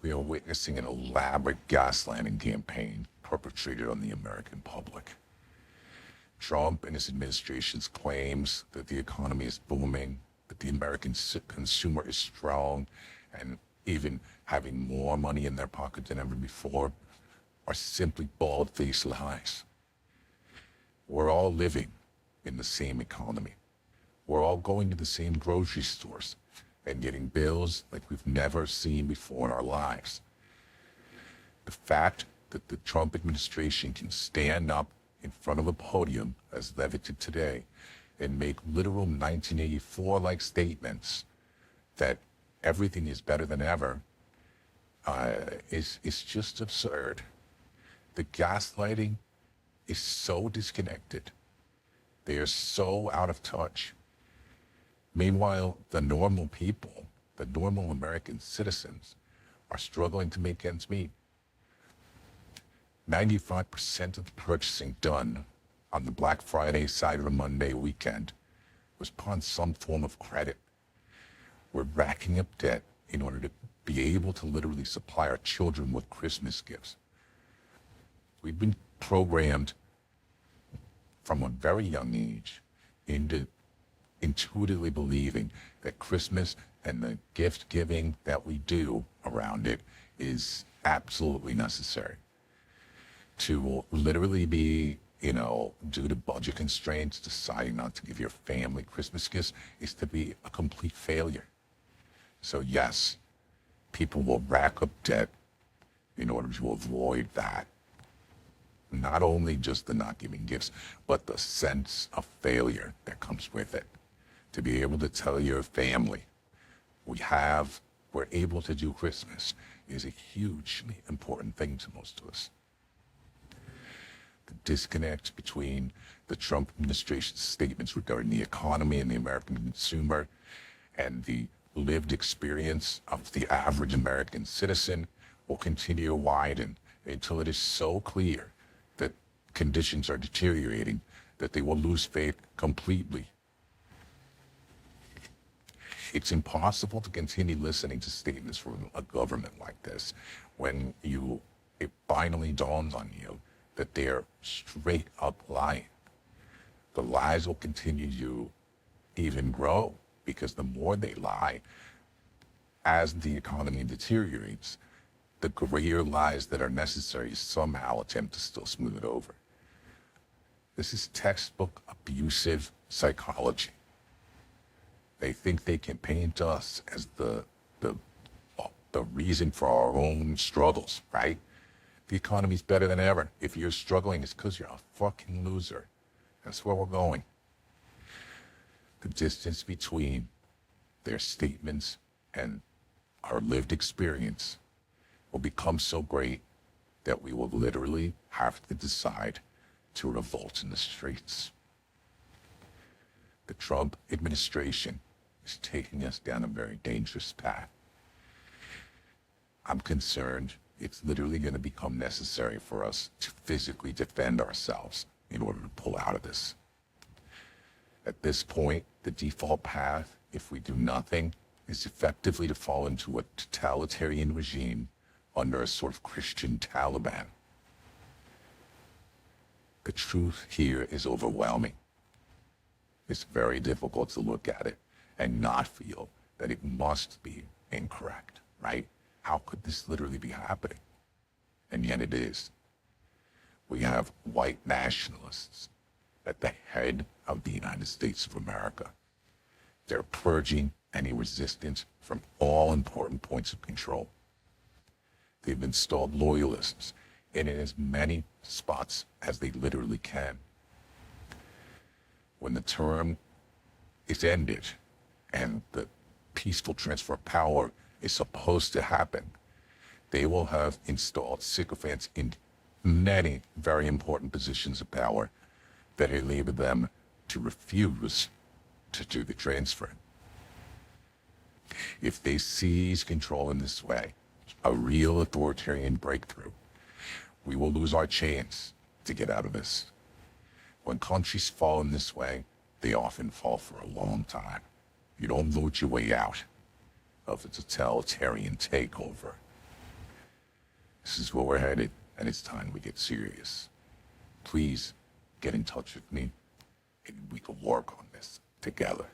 We are witnessing an elaborate gaslighting campaign perpetrated on the American public. Trump and his administration's claims that the economy is booming, that the American consumer is strong, and even having more money in their pocket than ever before are simply bald-faced lies. We're all living in the same economy. We're all going to the same grocery stores and getting bills like we've never seen before in our lives. The fact that the Trump administration can stand up in front of a podium, as Levitt did today, and make literal 1984-like statements that everything is better than ever is just absurd. The gaslighting is so disconnected. They are so out of touch. Meanwhile, the normal people, the normal American citizens, are struggling to make ends meet. 95% of the purchasing done on the Black Friday, Cyber Monday weekend was upon some form of credit. We're racking up debt in order to be able to literally supply our children with Christmas gifts. We've been programmed from a very young age into intuitively believing that Christmas and the gift giving that we do around it is absolutely necessary. To literally be, due to budget constraints, deciding not to give your family Christmas gifts is to be a complete failure. So yes, people will rack up debt in order to avoid that. Not only just the not giving gifts, but the sense of failure that comes with it. To be able to tell your family, we're able to do Christmas is a hugely important thing to most of us. The disconnect between the Trump administration's statements regarding the economy and the American consumer and the lived experience of the average American citizen will continue to widen until it is so clear that conditions are deteriorating that they will lose faith completely. It's impossible to continue listening to statements from a government like this when it finally dawns on you that they're straight up lying. The lies will continue to even grow because the more they lie, as the economy deteriorates, the greater lies that are necessary somehow attempt to still smooth it over. This is textbook abusive psychology. They think they can paint us as the reason for our own struggles, right? The economy's better than ever. If you're struggling, it's because you're a fucking loser. That's where we're going. The distance between their statements and our lived experience will become so great that we will literally have to decide to revolt in the streets. The Trump administration is taking us down a very dangerous path. I'm concerned it's literally going to become necessary for us to physically defend ourselves in order to pull out of this. At this point, the default path, if we do nothing, is effectively to fall into a totalitarian regime under a sort of Christian Taliban. The truth here is overwhelming. It's very difficult to look at it and not feel that it must be incorrect, right? How could this literally be happening? And yet it is. We have white nationalists at the head of the United States of America. They're purging any resistance from all important points of control. They've installed loyalists in as many spots as they literally can. When the term is ended and the peaceful transfer of power is supposed to happen, they will have installed sycophants in many very important positions of power that enable them to refuse to do the transfer. If they seize control in this way, a real authoritarian breakthrough, we will lose our chance to get out of this. When countries fall in this way, they often fall for a long time. You don't vote your way out of a totalitarian takeover. This is where we're headed, and it's time we get serious. Please get in touch with me, and we can work on this together.